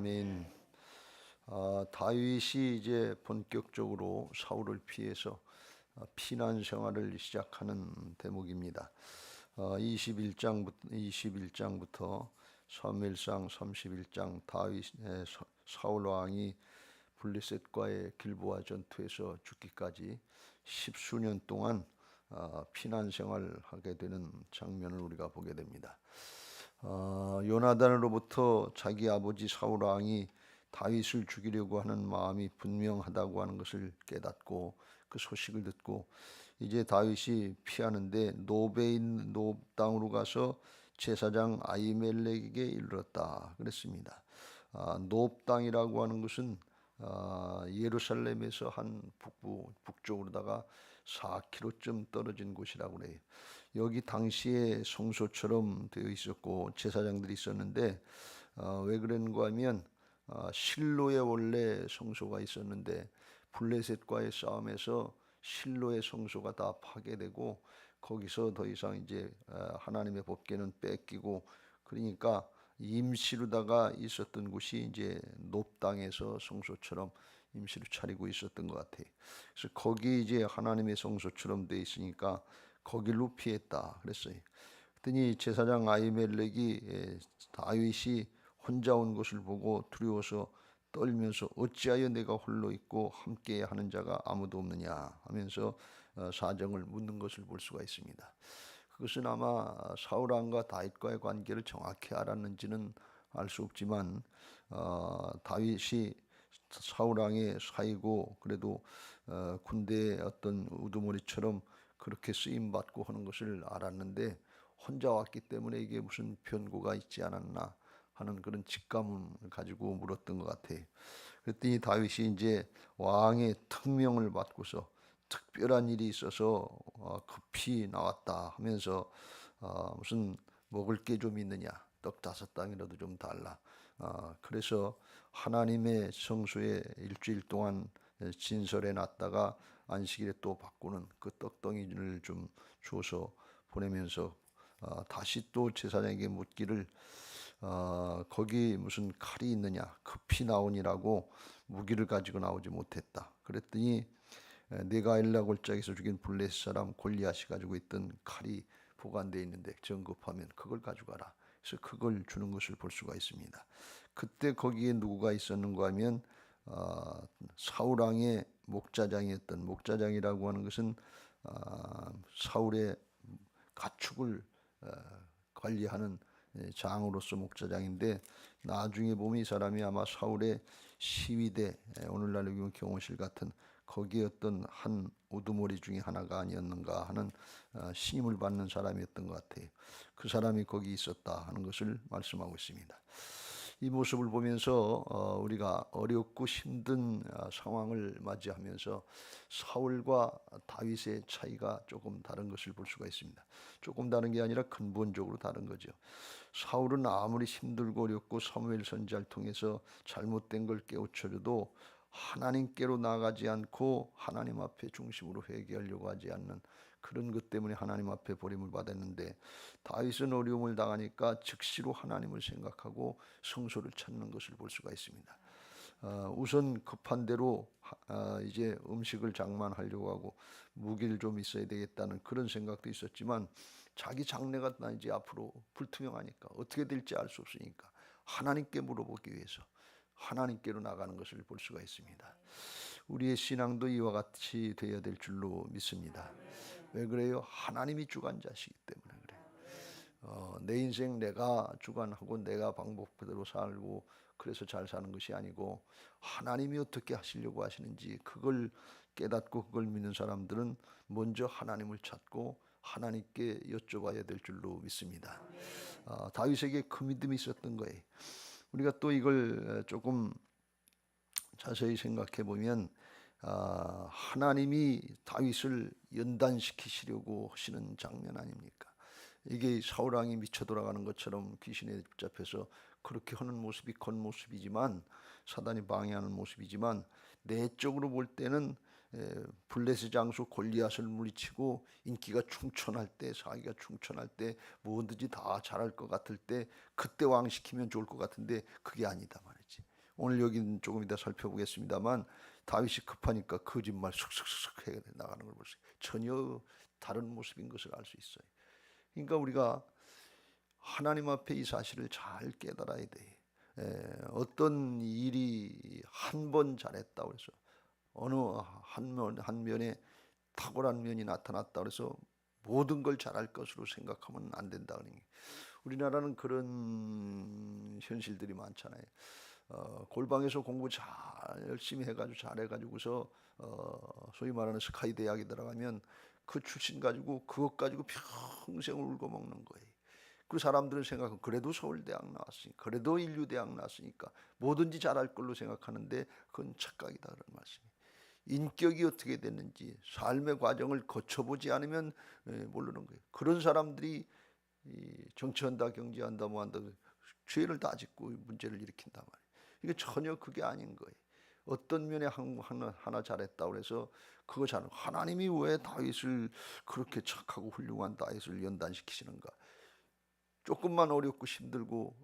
아멘. 다윗이 이제 본격적으로 사울을 피해서 피난 생활을 시작하는 대목입니다. 21장부터 사무엘상 31장 사울 왕이 블레셋과의 길보아 전투에서 죽기까지 십수년 동안 피난 생활하게 되는 장면을 우리가 보게 됩니다. 요나단으로부터 자기 아버지 사울 왕이 다윗을 죽이려고 하는 마음이 분명하다고 하는 것을 깨닫고 그 소식을 듣고 이제 다윗이 피하는데 노베 있는 노 땅으로 가서 제사장 아히멜렉에게 이르렀다 그랬습니다. 노 땅이라고 하는 것은 예루살렘에서 한 북쪽으로다가 4km쯤 떨어진 곳이라고 그래요. 여기 당시에 성소처럼 되어 있었고 제사장들이 있었는데 왜 그런가 하면 실로에 원래 성소가 있었는데 블레셋과의 싸움에서 실로의 성소가 다 파괴되고 거기서 더 이상 이제 하나님의 법궤는 뺏기고 그러니까 임시로다가 있었던 곳이 이제 높 땅에서 성소처럼 임시로 차리고 있었던 것 같아요. 그래서 거기 이제 하나님의 성소처럼 돼 있으니까 거길로 피했다 그랬어요. 그랬더니 제사장 아히멜렉이 다윗이 혼자 온 것을 보고 두려워서 떨면서 어찌하여 내가 홀로 있고 함께 하는 자가 아무도 없느냐 하면서 사정을 묻는 것을 볼 수가 있습니다. 그것은 아마 사울 왕과 다윗과의 관계를 정확히 알았는지는 알 수 없지만 다윗이 사울 왕의 사이고 그래도 군대의 어떤 우두머리처럼 그렇게 쓰임 받고 하는 것을 알았는데 혼자 왔기 때문에 이게 무슨 변고가 있지 않았나 하는 그런 직감을 가지고 물었던 것 같아요. 그랬더니 다윗이 이제 왕의 특명을 받고서 특별한 일이 있어서 급히 나왔다 하면서 무슨 먹을 게 좀 있느냐, 떡 5덩이라도 좀 달라. 그래서 하나님의 성소에 일주일 동안 진설해 놨다가 안식일에 또 바꾸는 그 떡덩이를 좀 줘서 보내면서 다시 또 제사장에게 묻기를 거기 무슨 칼이 있느냐 급히 나오니라고 무기를 가지고 나오지 못했다. 그랬더니 네가 엘라 골짜기에서 죽인 블레셋 사람 골리앗이 가지고 있던 칼이 보관되어 있는데 정급하면 그걸 가져가라. 그래서 그걸 주는 것을 볼 수가 있습니다. 그때 거기에 누구가 있었는가 하면 사울 왕의 목자장이었던 목자장이라고 하는 것은 사울의 가축을 관리하는 장으로서 목자장인데 나중에 보면 이 사람이 아마 사울의 시위대 오늘날의 경호실 같은 거기에 어떤 한 우두머리 중에 하나가 아니었는가 하는 신임을 받는 사람이었던 것 같아요. 그 사람이 거기 있었다 하는 것을 말씀하고 있습니다. 이 모습을 보면서 우리가 어렵고 힘든 상황을 맞이하면서 사울과 다윗의 차이가 조금 다른 것을 볼 수가 있습니다. 조금 다른 게 아니라 근본적으로 다른 거죠. 사울은 아무리 힘들고 어렵고 사무엘 선지자를 통해서 잘못된 걸 깨우쳐줘도 하나님께로 나가지 않고 하나님 앞에 중심으로 회개하려고 하지 않는 그런 것 때문에 하나님 앞에 버림을 받았는데 다윗은 어려움을 당하니까 즉시로 하나님을 생각하고 성소를 찾는 것을 볼 수가 있습니다. 우선 급한 대로 이제 음식을 장만하려고 하고 무기를 좀 있어야 되겠다는 그런 생각도 있었지만 자기 장래가 나 이제 앞으로 불투명하니까 어떻게 될지 알 수 없으니까 하나님께 물어보기 위해서 하나님께로 나가는 것을 볼 수가 있습니다. 우리의 신앙도 이와 같이 되어야 될 줄로 믿습니다. 왜 그래요? 하나님이 주관자시기 때문에 그래요. 내 인생 내가 주관하고 내가 방법대로 살고 그래서 잘 사는 것이 아니고 하나님이 어떻게 하시려고 하시는지 그걸 깨닫고 그걸 믿는 사람들은 먼저 하나님을 찾고 하나님께 여쭤봐야 될 줄로 믿습니다. 다윗에게 그 믿음이 있었던 거예요. 우리가 또 이걸 조금 자세히 생각해 보면 하나님이 다윗을 연단시키시려고 하시는 장면 아닙니까? 이게 사울 왕이 미쳐 돌아가는 것처럼 귀신에 붙잡혀서 그렇게 하는 모습이 겉모습이지만 사단이 방해하는 모습이지만 내적으로 볼 때는 블레셋 장수 골리앗을 물리치고 인기가 충천할 때 사기가 충천할 때 뭐든지 다 잘할 것 같을 때 그때 왕 시키면 좋을 것 같은데 그게 아니다 말이지. 오늘 여기는 조금 이따 살펴보겠습니다만 다윗이 급하니까 거짓말 슥슥슥 해 나가는 걸 보세요. 전혀 다른 모습인 것을 알 수 있어요. 그러니까 우리가 하나님 앞에 이 사실을 잘 깨달아야 돼. 어떤 일이 한 번 잘했다고 해서 어느 한 면에 탁월한 면이 나타났다 그래서 모든 걸 잘할 것으로 생각하면 안 된다. 우리나라는 그런 현실들이 많잖아요. 골방에서 공부 잘 열심히 해가지고 잘해가지고서 소위 말하는 스카이 대학에 들어가면 그 출신 가지고 그것 가지고 평생을 울고 먹는 거예요. 그 사람들은 생각은 그래도 서울대학 나왔으니까, 그래도 인류대학 나왔으니까 뭐든지 잘할 걸로 생각하는데 그건 착각이다 그런 말씀이에요. 인격이 어떻게 됐는지 삶의 과정을 거쳐보지 않으면 모르는 거예요. 그런 사람들이 정치한다, 경제한다, 뭐한다, 죄를 다 짓고 문제를 일으킨단 말이에요. 이게 전혀 그게 아닌 거예요. 어떤 면에 하나 잘했다고 해서 그거 잘 하나님이 왜 다윗을 그렇게 착하고 훌륭한 다윗을 연단시키시는가? 조금만 어렵고 힘들고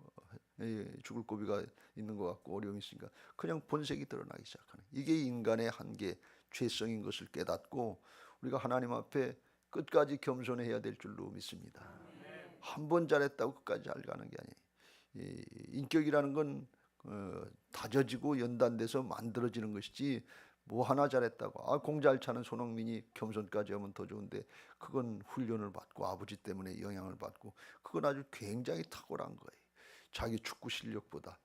죽을 고비가 있는 것 같고 어려움이 있으니까 그냥 본색이 드러나기 시작하는, 이게 인간의 한계, 죄성인 것을 깨닫고 우리가 하나님 앞에 끝까지 겸손해야 될 줄로 믿습니다. 한 번 잘했다고 끝까지 잘 가는 게 아니에요. 인격이라는 건 다져지고 연단돼서 만들어지는 것이지 뭐 하나 잘했다고 공 잘 차는 손흥민이 겸손까지 하면 더 좋은데 그건 훈련을 받고 아버지 때문에 영향을 받고 그건 아주 굉장히 탁월한 거예요. 자기 축구 실력보다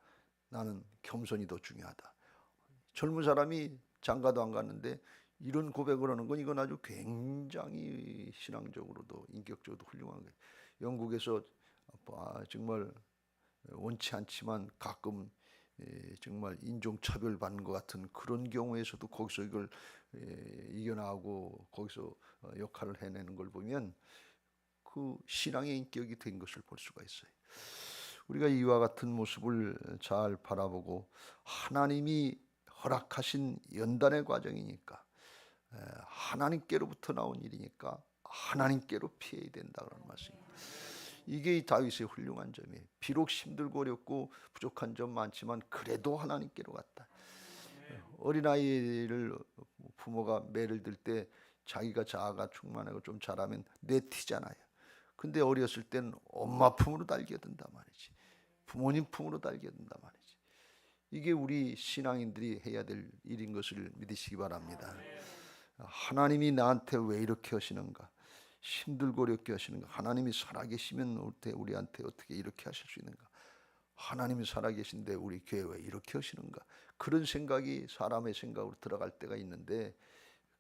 나는 겸손이 더 중요하다. 젊은 사람이 장가도 안 갔는데 이런 고백을 하는 건 이건 아주 굉장히 신앙적으로도 인격적으로도 훌륭한 거예요. 영국에서 정말 원치 않지만 가끔 정말 인종차별 받는 것 같은 그런 경우에서도 거기서 이걸 이겨나가고 거기서 역할을 해내는 걸 보면 그 신앙의 인격이 된 것을 볼 수가 있어요. 우리가 이와 같은 모습을 잘 바라보고 하나님이 허락하신 연단의 과정이니까 하나님께로부터 나온 일이니까 하나님께로 피해야 된다 그런 말씀입니다. 이게 다윗의 훌륭한 점이에요. 비록 힘들고 어렵고 부족한 점 많지만 그래도 하나님께로 갔다. 어린아이를 부모가 매를 들 때 자기가 자아가 충만하고 좀 잘하면 내티잖아요. 근데 어렸을 때는 엄마 품으로 달겨든단 말이지. 부모님 품으로 달겨든단 말이지. 이게 우리 신앙인들이 해야 될 일인 것을 믿으시기 바랍니다. 하나님이 나한테 왜 이렇게 하시는가? 힘들고 어렵게 하시는가? 하나님이 살아계시면 우리한테 어떻게 이렇게 하실 수 있는가? 하나님이 살아계신데 우리 교회 왜 이렇게 하시는가? 그런 생각이 사람의 생각으로 들어갈 때가 있는데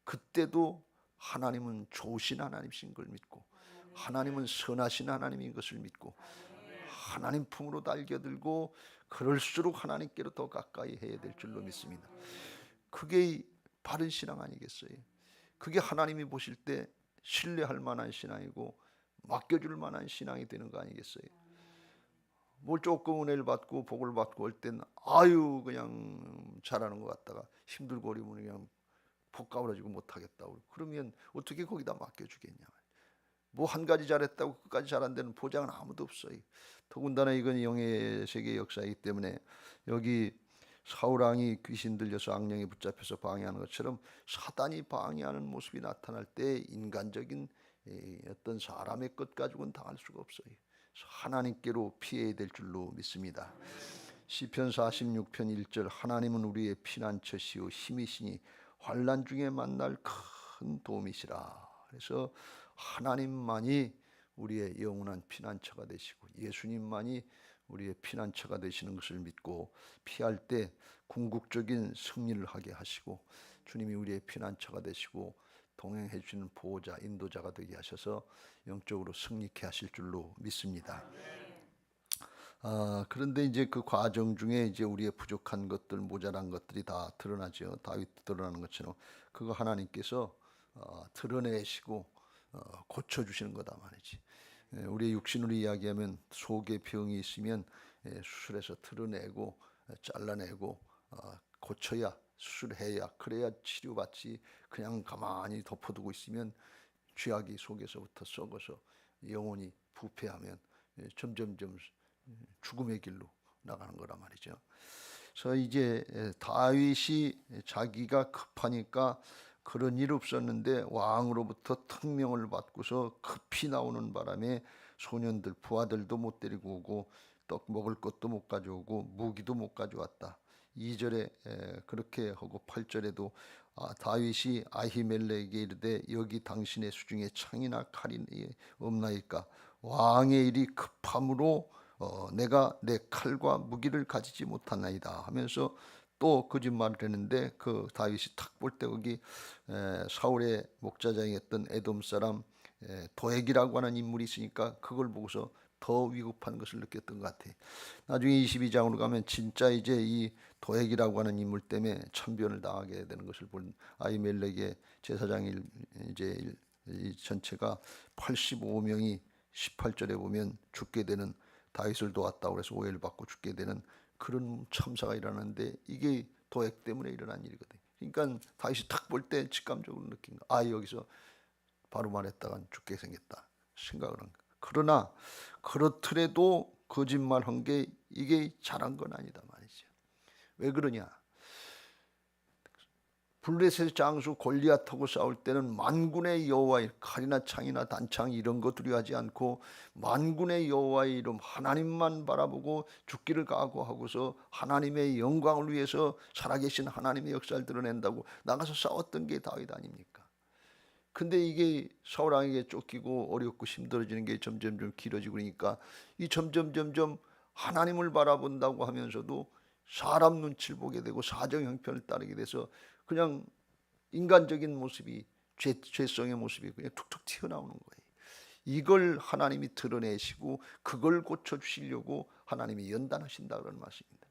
그때도 하나님은 좋으신 하나님이신 걸 믿고 하나님은 선하신 하나님인 것을 믿고 하나님 품으로 달겨들고 그럴수록 하나님께로 더 가까이 해야 될 줄로 믿습니다. 그게 바른 신앙 아니겠어요? 그게 하나님이 보실 때 신뢰할 만한 신앙이고 맡겨줄 만한 신앙이 되는 거 아니겠어요? 뭘 조금 은혜를 받고 복을 받고 할 땐 아유 그냥 잘하는 것 같다가 힘들고 어려우면 그냥 복 가버려지고 못하겠다고 그러면 어떻게 거기다 맡겨주겠냐. 뭐 한 가지 잘했다고 끝까지 잘한 데는 보장은 아무도 없어요. 더군다나 이건 영의 세계의 역사이기 때문에 여기 사울왕이 귀신 들려서 악령에 붙잡혀서 방해하는 것처럼 사단이 방해하는 모습이 나타날 때 인간적인 어떤 사람의 것 가지고는 당할 수가 없어요. 하나님께로 피해야 될 줄로 믿습니다. 시편 46편 1절 하나님은 우리의 피난처시오 힘이시니 환난 중에 만날 큰 도움이시라. 그래서 하나님만이 우리의 영원한 피난처가 되시고 예수님만이 우리의 피난처가 되시는 것을 믿고 피할 때 궁극적인 승리를 하게 하시고 주님이 우리의 피난처가 되시고 동행해 주시는 보호자, 인도자가 되게 하셔서 영적으로 승리케 하실 줄로 믿습니다. 그런데 이제 그 과정 중에 이제 우리의 부족한 것들, 모자란 것들이 다 드러나죠. 다윗 드러나는 것처럼 그거 하나님께서 드러내시고 고쳐주시는 거다 말이지. 우리의 육신으로 이야기하면 속에 병이 있으면 수술해서 드러내고 잘라내고 고쳐야 수술해야 그래야 치료받지. 그냥 가만히 덮어두고 있으면 죄악이 속에서부터 썩어서 영혼이 부패하면 점점점 죽음의 길로 나가는 거란 말이죠. 그래서 이제 다윗이 자기가 급하니까 그런 일 없었는데 왕으로부터 특명을 받고서 급히 나오는 바람에 소년들 부하들도 못 데리고 오고 떡 먹을 것도 못 가져오고 무기도 못 가져왔다. 2절에 그렇게 하고 8절에도 다윗이 아히멜렉에게 이르되 여기 당신의 수중에 창이나 칼이 없나이까. 왕의 일이 급함으로 내가 내 칼과 무기를 가지지 못하나이다 하면서 또 거짓말을 했는데, 그 다윗이 탁 볼 때 거기 사울의 목자장이었던 에돔 사람 도액이라고 하는 인물이 있으니까 그걸 보고서 더 위급한 것을 느꼈던 것 같아요. 나중에 22장으로 가면 진짜 이제 이 도액이라고 하는 인물 때문에 참변을 당하게 되는 것을 본 아히멜렉의 제사장 이제 이 전체가 85명이 18절에 보면 죽게 되는, 다윗을 도왔다고 해서 오해를 받고 죽게 되는 그런 참사가 일어나는데, 이게 도액 때문에 일어난 일이거든. 그러니까 다윗이 탁 볼 때 직감적으로 느낀 거, 여기서 바로 말했다간 죽게 생겼다 생각을 한 거. 그러나 그렇더라도 거짓말한 게 이게 잘한 건 아니다 말이죠. 왜 그러냐? 블레셋 장수 골리앗하고 싸울 때는 만군의 여호와의 칼이나 창이나 단창 이런 거 두려워하지 않고 만군의 여호와의 이름 하나님만 바라보고 죽기를 각오하고서 하나님의 영광을 위해서 살아계신 하나님의 역사를 드러낸다고 나가서 싸웠던 게 다윗 아닙니까? 근데 이게 사울 왕에게 쫓기고 어렵고 힘들어지는 게 점점 길어지고 그러니까 이 점점 하나님을 바라본다고 하면서도 사람 눈치를 보게 되고 사정 형편을 따르게 돼서 그냥 인간적인 모습이, 죄성의 모습이 그냥 툭툭 튀어나오는 거예요. 이걸 하나님이 드러내시고 그걸 고쳐주시려고 하나님이 연단하신다 그런 말씀입니다.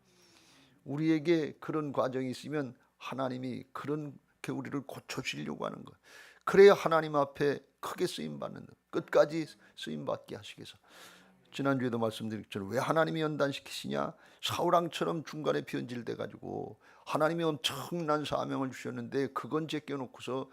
우리에게 그런 과정이 있으면 하나님이 그렇게 우리를 고쳐주시려고 하는 거예요. 그래야 하나님 앞에 크게 쓰임받는, 끝까지 쓰임받게 하시겠어. 지난주에도 말씀드렸지만 왜 하나님이 연단시키시냐? 사울왕처럼 중간에 변질돼 가지고 하나님이 엄청난 사명을 주셨는데 그건 제껴놓고서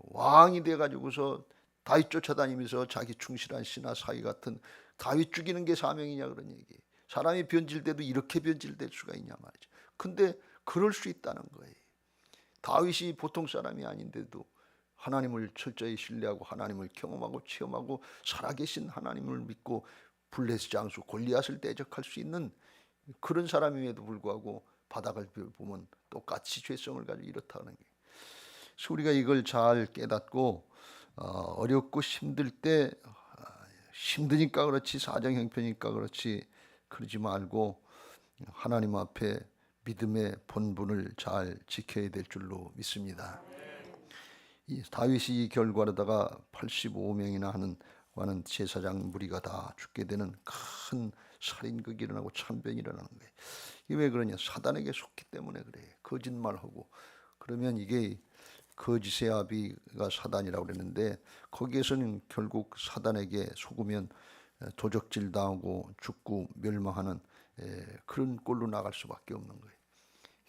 왕이 돼 가지고서 다윗 쫓아다니면서 자기 충실한 신하 사위 같은 다윗 죽이는 게 사명이냐 그런 얘기. 사람이 변질돼도 이렇게 변질될 수가 있냐 말이죠. 근데 그럴 수 있다는 거예요. 다윗이 보통 사람이 아닌데도 하나님을 철저히 신뢰하고 하나님을 경험하고 체험하고 살아계신 하나님을 믿고 블레셋 장수 골리앗을 대적할 수 있는 그런 사람임에도 불구하고 바닥을 보면 똑같이 죄성을 가지고 이렇다는 게. 그래서 우리가 이걸 잘 깨닫고 어렵고 힘들 때 힘드니까 그렇지 사정 형편이니까 그렇지 그러지 말고 하나님 앞에 믿음의 본분을 잘 지켜야 될 줄로 믿습니다. 다윗이 이 결과로다가 85명이나 하는 제사장 무리가 다 죽게 되는 큰 살인극이 일어나고 참변이 일어나는 거예요. 이게 왜 그러냐? 사단에게 속기 때문에 그래. 거짓말하고 그러면 이게 거짓의 아비가 사단이라고 그랬는데 거기에서는 결국 사단에게 속으면 도적질 당하고 죽고 멸망하는 그런 꼴로 나갈 수밖에 없는 거예요.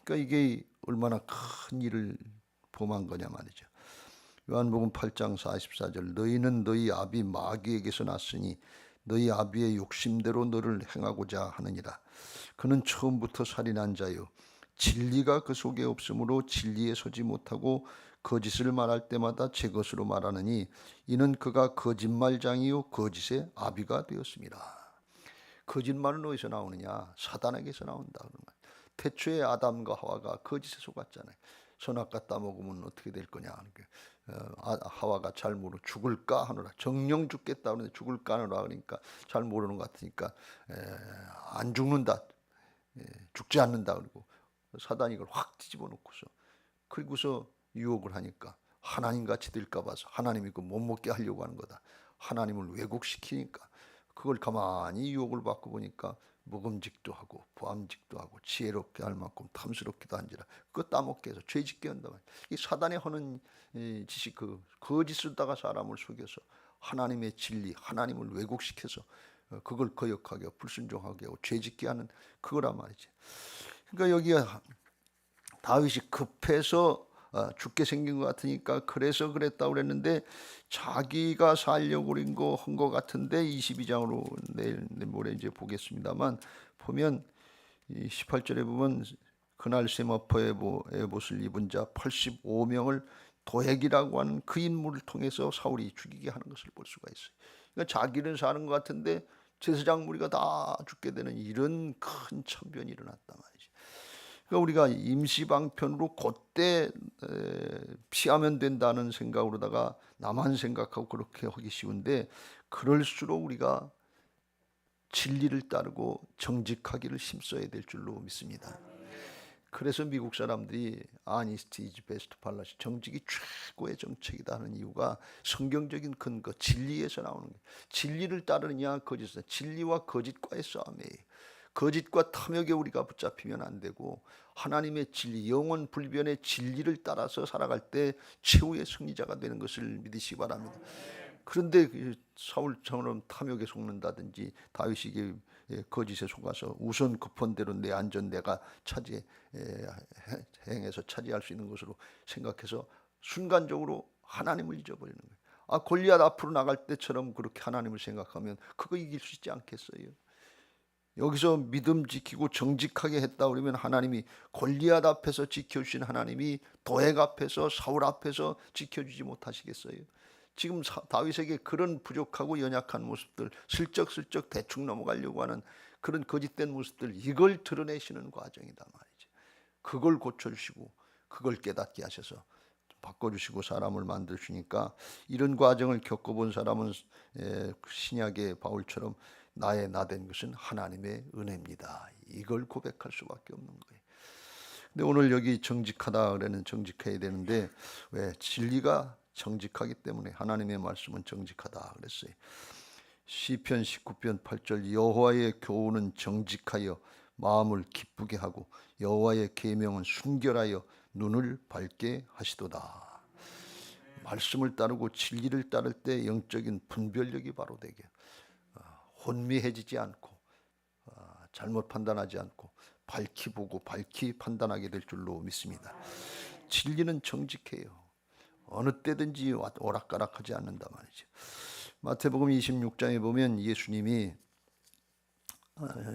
그러니까 이게 얼마나 큰 일을 범한 거냐 말이죠. 요한복음 8장 44절 너희는 너희 아비 마귀에게서 났으니 너희 아비의 욕심대로 너를 행하고자 하느니라. 그는 처음부터 살인한 자요 진리가 그 속에 없으므로 진리에 서지 못하고 거짓을 말할 때마다 제 것으로 말하느니 이는 그가 거짓말장이요 거짓의 아비가 되었습니다. 거짓말은 어디서 나오느냐? 사단에게서 나온다 그런 거예요. 태초에 아담과 하와가 거짓에 속았잖아요. 선악과 따먹으면 어떻게 될 거냐 하는 게 하와가 잘 모르 죽을까 하노라. 정령 죽겠다 그러는데 죽을까 하노라 그러니까 잘 모르는 것 같으니까 안 죽는다, 죽지 않는다 그러고 사단이 이걸 확 뒤집어 놓고서 그리고서 유혹을 하니까 하나님같이 될까 봐서 하나님이 그 못 먹게 하려고 하는 거다. 하나님을 왜곡시키니까 그걸 가만히 유혹을 받고 보니까 먹음직도 하고 보암직도 하고 지혜롭게 할 만큼 탐스럽기도 한지라 그거 따먹게 해서 죄짓게 한다 말이야. 이 사단이 하는 짓이 그 거짓으로다가 사람을 속여서 하나님의 진리, 하나님을 왜곡시켜서 그걸 거역하게 하고 불순종하게 하고 죄짓게 하는 그거란 말이지. 그러니까 여기가 다윗이 급해서 죽게 생긴 것 같으니까 그래서 그랬다고 그랬는데 자기가 살려고 그런 거 한 것 같은데 22장으로 내일 모레 이제 보겠습니다만 보면 이 18절에 보면 그날 세마포의 에봇을 입은 자 85명을 도액이라고 하는 그 인물을 통해서 사울이 죽이게 하는 것을 볼 수가 있어요. 그러니까 자기는 사는 것 같은데 제사장 무리가 다 죽게 되는 이런 큰 참변이 일어났단 말이죠. 그러니까 우리가 임시방편으로 그때 피하면 된다는 생각으로다가 나만 생각하고 그렇게 하기 쉬운데, 그럴수록 우리가 진리를 따르고 정직하기를 힘써야 될 줄로 믿습니다. 그래서 미국 사람들이 honesty is best policy, 정직이 최고의 정책이다 하는 이유가 성경적인 근거, 진리에서 나오는 거예요. 진리를 따르느냐 거짓을, 진리와 거짓과의 싸움이에요. 거짓과 탐욕에 우리가 붙잡히면 안 되고 하나님의 진리, 영원 불변의 진리를 따라서 살아갈 때 최후의 승리자가 되는 것을 믿으시기 바랍니다. 그런데 사울처럼 탐욕에 속는다든지 다윗이 거짓에 속아서 우선 급한 대로 내 안전 내가 행해서 차지할 수 있는 것으로 생각해서 순간적으로 하나님을 잊어버리는 거예요. 골리앗 앞으로 나갈 때처럼 그렇게 하나님을 생각하면 그거 이길 수 있지 않겠어요? 여기서 믿음 지키고 정직하게 했다 그러면 하나님이 골리앗 앞에서 지켜주신 하나님이 도액 앞에서 사울 앞에서 지켜주지 못하시겠어요? 지금 다윗에게 그런 부족하고 연약한 모습들, 슬쩍슬쩍 대충 넘어가려고 하는 그런 거짓된 모습들, 이걸 드러내시는 과정이다 말이죠. 그걸 고쳐주시고 그걸 깨닫게 하셔서 바꿔주시고 사람을 만드시니까, 이런 과정을 겪어본 사람은 신약의 바울처럼 나의 나된 것은 하나님의 은혜입니다, 이걸 고백할 수밖에 없는 거예요. 근데 오늘 여기 정직하다 그러는 정직해야 되는데, 왜? 진리가 정직하기 때문에 하나님의 말씀은 정직하다 그랬어요. 시편 19편 8절, 여호와의 교훈은 정직하여 마음을 기쁘게 하고 여호와의 계명은 순결하여 눈을 밝게 하시도다. 말씀을 따르고 진리를 따를 때 영적인 분별력이 바로 되게, 혼미해지지 않고 잘못 판단하지 않고 밝히 보고 밝히 판단하게 될 줄로 믿습니다. 진리는 정직해요. 어느 때든지 오락가락하지 않는다 말이죠. 마태복음 26장에 보면 예수님이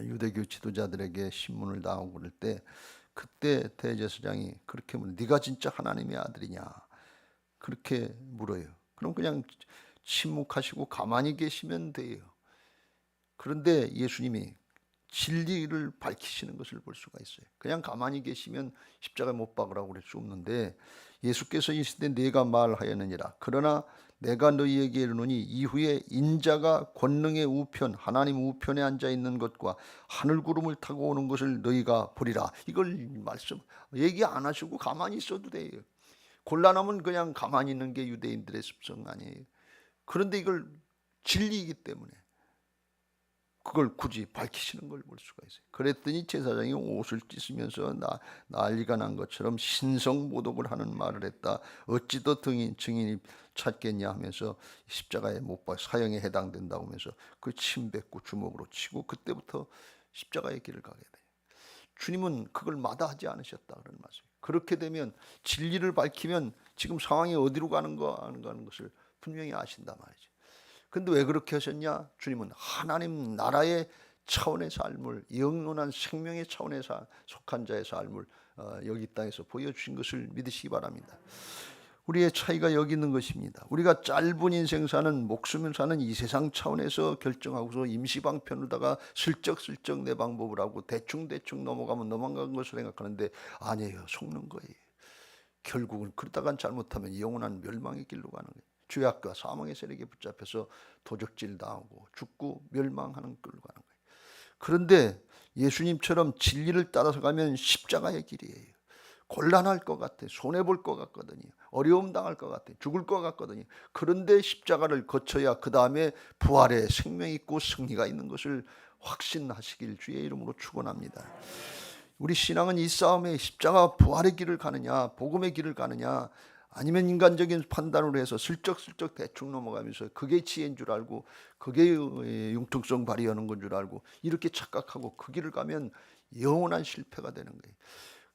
유대교 지도자들에게 신문을 당하고 그럴 때, 그때 대제사장이 그렇게 물어, 네가 진짜 하나님의 아들이냐 그렇게 물어요. 그럼 그냥 침묵하시고 가만히 계시면 돼요. 그런데 예수님이 진리를 밝히시는 것을 볼 수가 있어요. 그냥 가만히 계시면 십자가에 못 박으라고 그럴 수 없는데, 예수께서 이르시되 내가 말하였느니라. 그러나 내가 너희에게 이르노니 이후에 인자가 권능의 우편, 하나님 우편에 앉아 있는 것과 하늘 구름을 타고 오는 것을 너희가 보리라. 이걸 말씀 얘기 안 하시고 가만히 있어도 돼요. 곤란하면 그냥 가만히 있는 게 유대인들의 습성 아니에요. 그런데 이걸 진리이기 때문에 그걸 굳이 밝히시는 걸 볼 수가 있어요. 그랬더니 제사장이 옷을 찢으면서 난리가 난 것처럼 신성모독을 하는 말을 했다. 어찌 더 증인이 찾겠냐 하면서 십자가에 못 박혀 사형에 해당된다고 하면서 그 침 뱉고 주먹으로 치고, 그때부터 십자가의 길을 가게 돼요. 주님은 그걸 마다하지 않으셨다 그런 말씀. 그렇게 되면 진리를 밝히면 지금 상황이 어디로 가는 것을 분명히 아신단 말이죠. 근데 왜 그렇게 하셨냐? 주님은 하나님 나라의 차원의 삶을, 영원한 생명의 차원에 속한 자의 삶을 여기 땅에서 보여주신 것을 믿으시기 바랍니다. 우리의 차이가 여기 있는 것입니다. 우리가 짧은 인생 사는, 목숨을 사는 이 세상 차원에서 결정하고서 임시방편으로다가 슬쩍슬쩍 내 방법을 하고 대충대충 넘어가면 넘어간 것을 생각하는데, 아니에요. 속는 거예요. 결국은 그러다간 잘못하면 영원한 멸망의 길로 가는 거예요. 죄악과 사망의 세력에 붙잡혀서 도적질 당하고 죽고 멸망하는 길로 가는 거예요. 그런데 예수님처럼 진리를 따라서 가면 십자가의 길이에요. 곤란할 것 같아, 손해볼 것 같거든요, 어려움 당할 것 같아, 죽을 것 같거든요. 그런데 십자가를 거쳐야 그 다음에 부활의 생명이 있고 승리가 있는 것을 확신하시길 주의 이름으로 축원합니다. 우리 신앙은 이 싸움에 십자가 부활의 길을 가느냐 복음의 길을 가느냐, 아니면 인간적인 판단으로 해서 슬쩍슬쩍 대충 넘어가면서 그게 지혜인 줄 알고 그게 융통성 발휘하는 건 줄 알고 이렇게 착각하고 그 길을 가면 영원한 실패가 되는 거예요.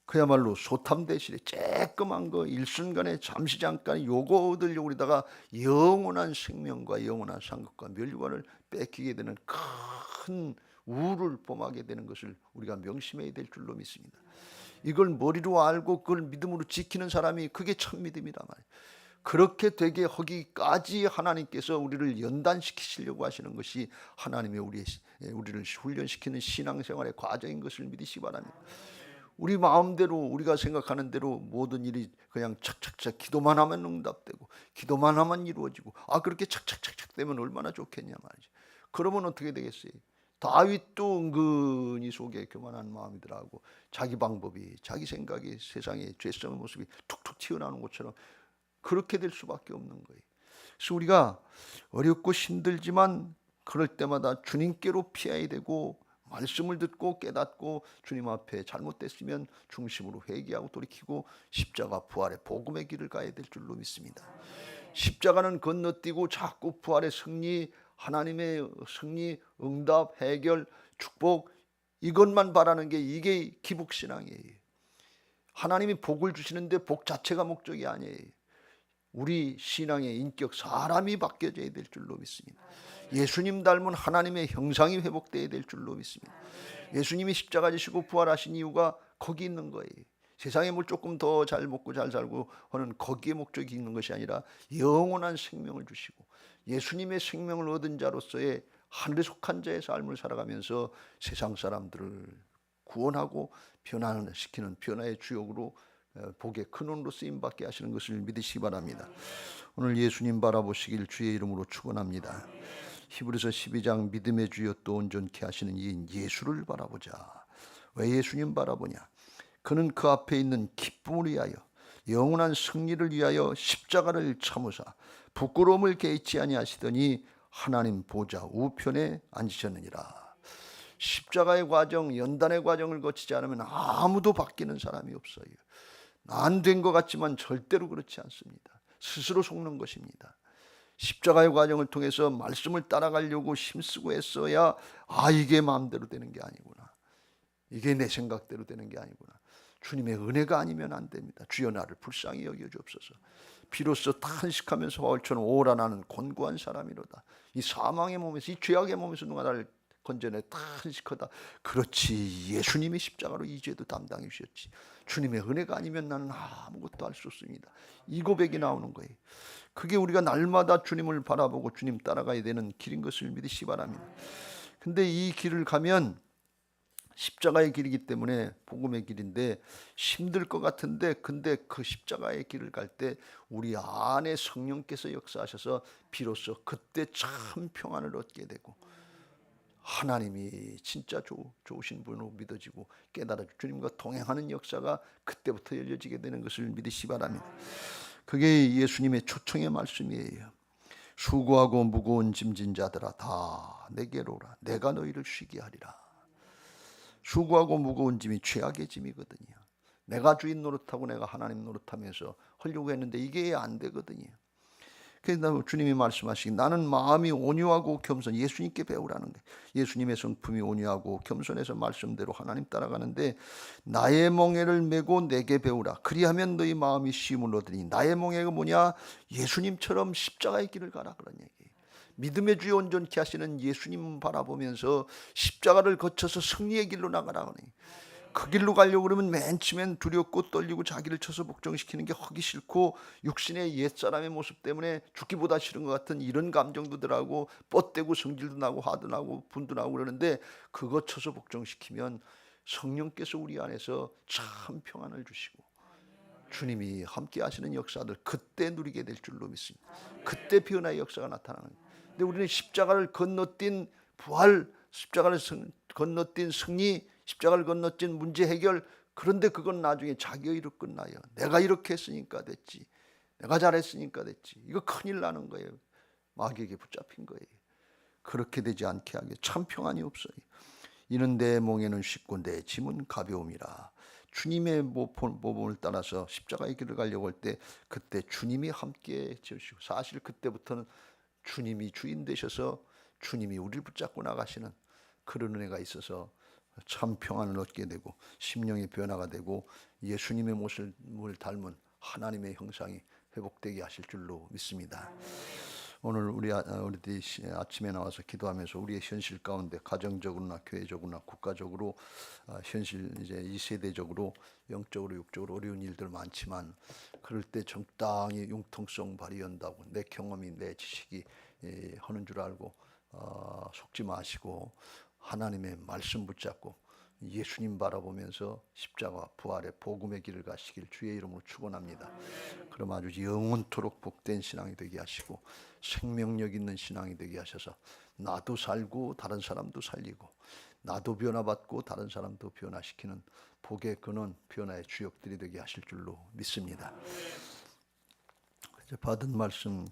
그야말로 소탐 대실에 쬐끔한 거 일순간에 잠시 잠깐 요거 얻으려고 그러다가 영원한 생명과 영원한 상급과 멸류관을 뺏기게 되는 큰 우를 범하게 되는 것을 우리가 명심해야 될 줄로 믿습니다. 이걸 머리로 알고 그걸 믿음으로 지키는 사람이 그게 참 믿음이란 말이에요. 그렇게 되게 하기까지 하나님께서 우리를 연단시키시려고 하시는 것이 하나님의 우리를 훈련시키는 신앙생활의 과정인 것을 믿으시기 바랍니다. 우리 마음대로 우리가 생각하는 대로 모든 일이 그냥 착착착 기도만 하면 응답되고 기도만 하면 이루어지고 그렇게 착착착착 되면 얼마나 좋겠냐 말이죠. 그러면 어떻게 되겠어요? 다윗도 은근히 속에 교만한 마음이더라고. 자기 방법이 자기 생각이 세상의 죄성의 모습이 툭툭 튀어나오는 것처럼 그렇게 될 수밖에 없는 거예요. 그래서 우리가 어렵고 힘들지만 그럴 때마다 주님께로 피해야 되고 말씀을 듣고 깨닫고 주님 앞에 잘못됐으면 중심으로 회개하고 돌이키고 십자가 부활의 복음의 길을 가야 될 줄로 믿습니다. 십자가는 건너뛰고 자꾸 부활의 승리, 하나님의 승리, 응답, 해결, 축복 이것만 바라는 게 이게 기복신앙이에요. 하나님이 복을 주시는데 복 자체가 목적이 아니에요. 우리 신앙의 인격 사람이 바뀌어져야 될 줄로 믿습니다. 예수님 닮은 하나님의 형상이 회복되어야 될 줄로 믿습니다. 예수님이 십자가 지시고 부활하신 이유가 거기 있는 거예요. 세상에 뭘 조금 더 잘 먹고 잘 살고 하는 거기에 목적이 있는 것이 아니라 영원한 생명을 주시고 예수님의 생명을 얻은 자로서의 하늘에 속한 자의 삶을 살아가면서 세상 사람들을 구원하고 변화시키는 변화의 주역으로 복의 근원으로 쓰임받게 하시는 것을 믿으시기 바랍니다. 오늘 예수님 바라보시길 주의 이름으로 축원합니다. 히브리서 12장 믿음의 주여 또 온전케 하시는 이인 예수를 바라보자. 왜 예수님 바라보냐? 그는 그 앞에 있는 기쁨을 위하여 영원한 승리를 위하여 십자가를 참으사 부끄러움을 개의치 아니하시더니 하나님 보좌 우편에 앉으셨느니라. 십자가의 과정, 연단의 과정을 거치지 않으면 아무도 바뀌는 사람이 없어요. 안 된 것 같지만 절대로 그렇지 않습니다. 스스로 속는 것입니다. 십자가의 과정을 통해서 말씀을 따라가려고 힘쓰고 애써야 이게 마음대로 되는 게 아니구나. 이게 내 생각대로 되는 게 아니구나. 주님의 은혜가 아니면 안 됩니다. 주여 나를 불쌍히 여겨주옵소서. 비로소 탄식하면서 바울처럼 오라 나는 곤고한 사람이로다. 이 사망의 몸에서 이 죄악의 몸에서 누가 나를 건져내 탄식하다. 그렇지 예수님이 십자가로 이 죄도 담당해 주셨지. 주님의 은혜가 아니면 나는 아무것도 할 수 없습니다. 이 고백이 나오는 거예요. 그게 우리가 날마다 주님을 바라보고 주님 따라가야 되는 길인 것을 믿으시기 바랍니다. 근데 이 길을 가면 십자가의 길이기 때문에 복음의 길인데 힘들 것 같은데 근데 그 십자가의 길을 갈 때 우리 안에 성령께서 역사하셔서 비로소 그때 참 평안을 얻게 되고 하나님이 진짜 좋으신 분으로 믿어지고 깨달아 주님과 동행하는 역사가 그때부터 열려지게 되는 것을 믿으시기 바랍니다. 그게 예수님의 초청의 말씀이에요. 수고하고 무거운 짐진 자들아 다 내게로 오라. 내가 너희를 쉬게 하리라. 수고하고 무거운 짐이 죄악의 짐이거든요. 내가 주인 노릇하고 내가 하나님 노릇하면서 하려고 했는데 이게 안 되거든요. 그래서 주님이 말씀하시기 나는 마음이 온유하고 겸손 예수님께 배우라는 거예요. 예수님의 성품이 온유하고 겸손해서 말씀대로 하나님 따라가는데 나의 멍에를 메고 내게 배우라. 그리하면 너희 마음이 쉼을 얻으니 나의 멍에가 뭐냐? 예수님처럼 십자가의 길을 가라 그런 얘기예요. 믿음의 주여 온전케 하시는 예수님 바라보면서 십자가를 거쳐서 승리의 길로 나가라 그러니 그 길로 가려고 그러면 맨 처음엔 두렵고 떨리고 자기를 쳐서 복종시키는 게 하기 싫고 육신의 옛사람의 모습 때문에 죽기보다 싫은 것 같은 이런 감정도 들하고 뻗대고 성질도 나고 화도 나고 분도 나고 그러는데 그거 쳐서 복종시키면 성령께서 우리 안에서 참 평안을 주시고 주님이 함께 하시는 역사들 그때 누리게 될 줄로 믿습니다. 그때 변화의 역사가 나타나는 거예요. 근데 우리는 십자가를 건너뛴 부활, 십자가를 건너뛴 승리, 십자가를 건너뛴 문제 해결 그런데 그건 나중에 자기 의로 끝나요. 내가 이렇게 했으니까 됐지. 내가 잘했으니까 됐지. 이거 큰일 나는 거예요. 마귀에게 붙잡힌 거예요. 그렇게 되지 않게 하게 참 평안이 없어요. 이는 내 멍에는 쉽고 내 짐은 가벼움이라. 주님의 모범을 따라서 십자가의 길을 가려고 할 때 그때 주님이 함께 해주시고 사실 그때부터는 주님이 주인 되셔서 주님이 우리를 붙잡고 나가시는 그런 은혜가 있어서 참 평안을 얻게 되고 심령의 변화가 되고 예수님의 모습을 닮은 하나님의 형상이 회복되게 하실 줄로 믿습니다. 오늘 우리들이 아침에 나와서 기도하면서 우리의 현실 가운데 가정적으로나 교회적으로나 국가적으로 현실 이제 이 세대적으로 영적으로 육적으로 어려운 일들 많지만 그럴 때 적당히 융통성 발휘한다고 내 경험이 내 지식이 하는 줄 알고 속지 마시고 하나님의 말씀 붙잡고 예수님 바라보면서 십자가 부활의 복음의 길을 가시길 주의 이름으로 축원합니다. 그럼 아주 영원토록 복된 신앙이 되게 하시고 생명력 있는 신앙이 되게 하셔서 나도 살고 다른 사람도 살리고 나도 변화받고 다른 사람도 변화시키는 복의 근원 변화의 주역들이 되게 하실 줄로 믿습니다. 이제 받은 말씀